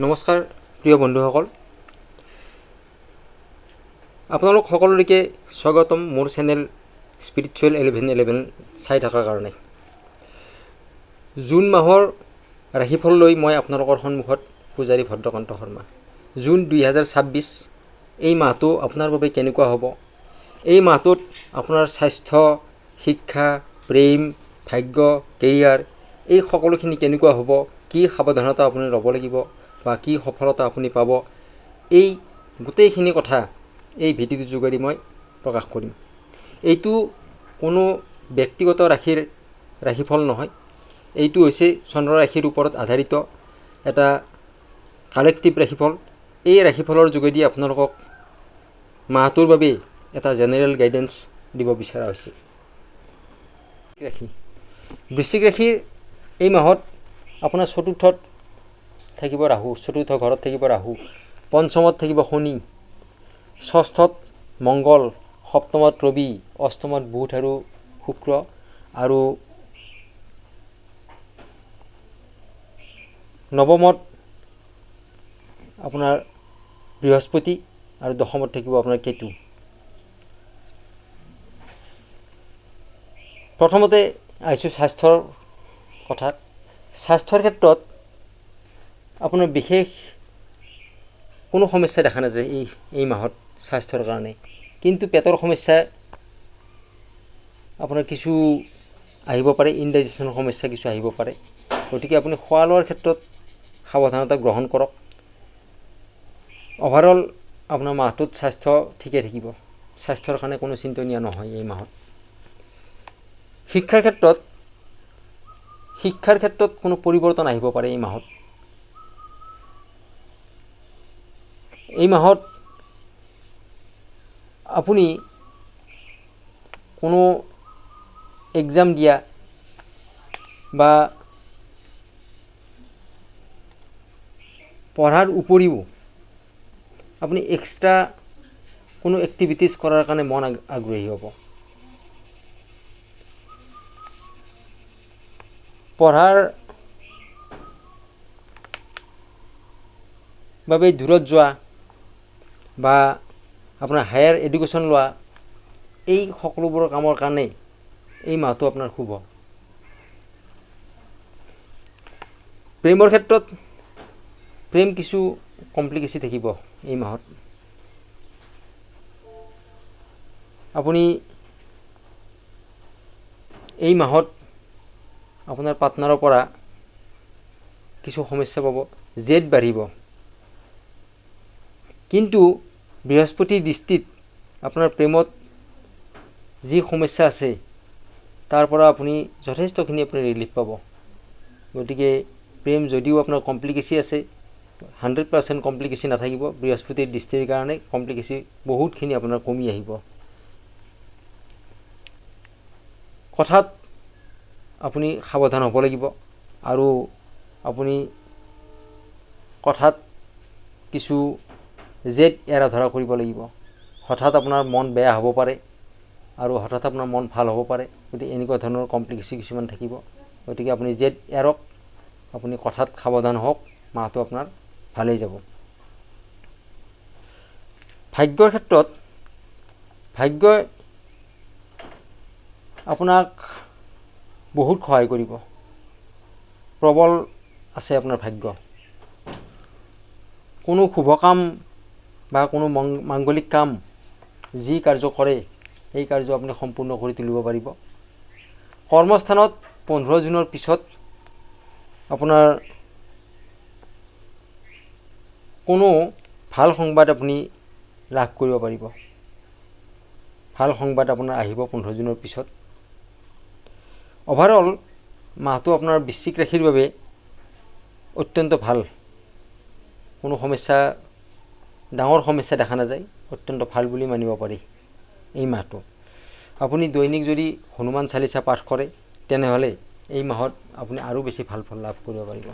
নমস্কাৰ প্ৰিয় বন্ধুসকল, আপোনালোক সকলোকে স্বাগতম মোৰ চেনেল স্পিৰিচুৱেল 1111 চাই থকাৰ কাৰণে। জুন মাহৰ ৰাশিফল লৈ মই আপোনালোকৰ সন্মুখত পূজাৰী ভদ্ৰকান্ত শৰ্মা। জুন 2026 এই মাহটো আপোনাৰ বাবে কেনেকুৱা হ'ব? এই মাহটোত আপোনাৰ স্বাস্থ্য, শিক্ষা, প্ৰেম, ভাগ্য, কেৰিয়াৰ এই সকলোখিনি কেনেকুৱা হ'ব? কি সাৱধানতা আপুনি ল'ব লাগিব বা কি সফলতা আপুনি পাব? এই গোটেইখিনি কথা এই ভিডিঅ'টোৰ যোগেদি মই প্ৰকাশ কৰিম। এইটো কোনো ব্যক্তিগত ৰাশিফল নহয়, এইটো হৈছে চন্দ্ৰ ৰাশিৰ ওপৰত আধাৰিত এটা কালেক্টিভ ৰাশিফল। এই ৰাশিফলৰ যোগেদি আপোনালোকক মাহটোৰ বাবে এটা জেনেৰেল গাইডেন্স দিব বিচৰা হৈছে। বৃশ্চিক ৰাশিৰ এই মাহত আপোনাৰ চতুৰ্থত থাকিব ৰাহু, চতুৰ্থ ঘৰত থাকিব ৰাহু, পঞ্চমত থাকিব শনি, ষষ্ঠত মংগল, সপ্তমত ৰবি, অষ্টমত বুধ আৰু শুক্ৰ, আৰু নৱমত আপোনাৰ বৃহস্পতি, আৰু দশমত থাকিব আপোনাৰ কেতু। প্ৰথমতে আহিছোঁ স্বাস্থ্যৰ কথাত। স্বাস্থ্যৰ ক্ষেত্ৰত আপোনাৰ বিশেষ কোনো সমস্যা দেখা নাযায় এই মাহত স্বাস্থ্যৰ কাৰণে, কিন্তু পেটৰ সমস্যা আপোনাৰ কিছু আহিব পাৰে, ইনডাইজেশ্যনৰ সমস্যা কিছু আহিব পাৰে। গতিকে আপুনি খোৱা লোৱাৰ ক্ষেত্ৰত সাৱধানতা গ্ৰহণ কৰক। অভাৰঅল আপোনাৰ মাহটোত স্বাস্থ্য ঠিকে থাকিব, স্বাস্থ্যৰ কাৰণে কোনো চিন্তনীয় নহয় এই মাহত। শিক্ষাৰ ক্ষেত্ৰত কোনো পৰিৱৰ্তন আহিব পাৰে এই মাহত। এই মাহত আপুনি কোনো এক্সাম দিয়া বা পঢ়াৰ উপৰিও আপুনি এক্সট্ৰা কোনো এক্টিভিটিজ কৰাৰ কাৰণে মন আগ্ৰহী হ'ব। পঢ়াৰ বাবে দূৰত যোৱা বা আপোনাৰ হায়াৰ এডুকেশ্যন লোৱা, এই সকলোবোৰ কামৰ কাৰণে এই মাহটো আপোনাৰ শুভ। প্ৰেমৰ ক্ষেত্ৰত প্ৰেম কিছু কমপ্লিকেশ্যন থাকিব এই মাহত। আপুনি এই মাহত আপোনাৰ পাৰ্টনাৰৰ পৰা কিছু সমস্যা পাব, জেদ বাঢ়িব, কিন্তু বৃহস্পতিৰ দৃষ্টিত আপোনাৰ প্ৰেমত যি সমস্যা আছে তাৰ পৰা আপুনি যথেষ্টখিনি আপুনি ৰিলিফ পাব। গতিকে প্ৰেম যদিও আপোনাৰ কমপ্লিকেশ্যন আছে, 100% কমপ্লিকেশ্যন নাথাকিব। বৃহস্পতিৰ দৃষ্টিৰ কাৰণে কমপ্লিকেশ্যন বহুতখিনি আপোনাৰ কমি আহিব। কথাত আপুনি সাৱধান হ'ব লাগিব, আৰু আপুনি কথাত কিছু জেদ এৰা ধৰা কৰিব লাগিব। হঠাৎ আপোনাৰ মন বেয়া হ'ব পাৰে আৰু হঠাৎ আপোনাৰ মন ভাল হ'ব পাৰে। গতিকে এনেকুৱা ধৰণৰ কমপ্লিকেশ্যন কিছুমান থাকিব। গতিকে আপুনি জেদ এৰক, আপুনি কথাত সাৱধান হওক, মাহটো আপোনাৰ ভালেই যাব। ভাগ্যৰ ক্ষেত্ৰত ভাগ্যই আপোনাক বহুত সহায় কৰিব, প্ৰবল আছে আপোনাৰ ভাগ্য। কোনো শুভ কাম বা কোনো মাংগলিক কাম যি কাৰ্য কৰে এই কাৰ্য আপুনি সম্পূৰ্ণ কৰি তুলিব পাৰিব। কৰ্মস্থানত 15 জুনৰ পিছত আপোনাৰ কোনো ভাল সংবাদ আপুনি লাভ কৰিব পাৰিব। ভাল সংবাদ আপোনাৰ আহিব 15 জুনৰ পিছত। অভাৰঅল মাহটো আপোনাৰ বৃশ্চিক ৰাশিৰ বাবে অত্যন্ত ভাল, কোনো ডাঙৰ সমস্যা দেখা নাযায়, অত্যন্ত ভাল বুলি মানিব পাৰি এই মাহটো। আপুনি দৈনিক যদি হনুমান চালিচা পাঠ কৰে তেনেহ'লে এই মাহত আপুনি আৰু বেছি ভাল ফল লাভ কৰিব পাৰিব।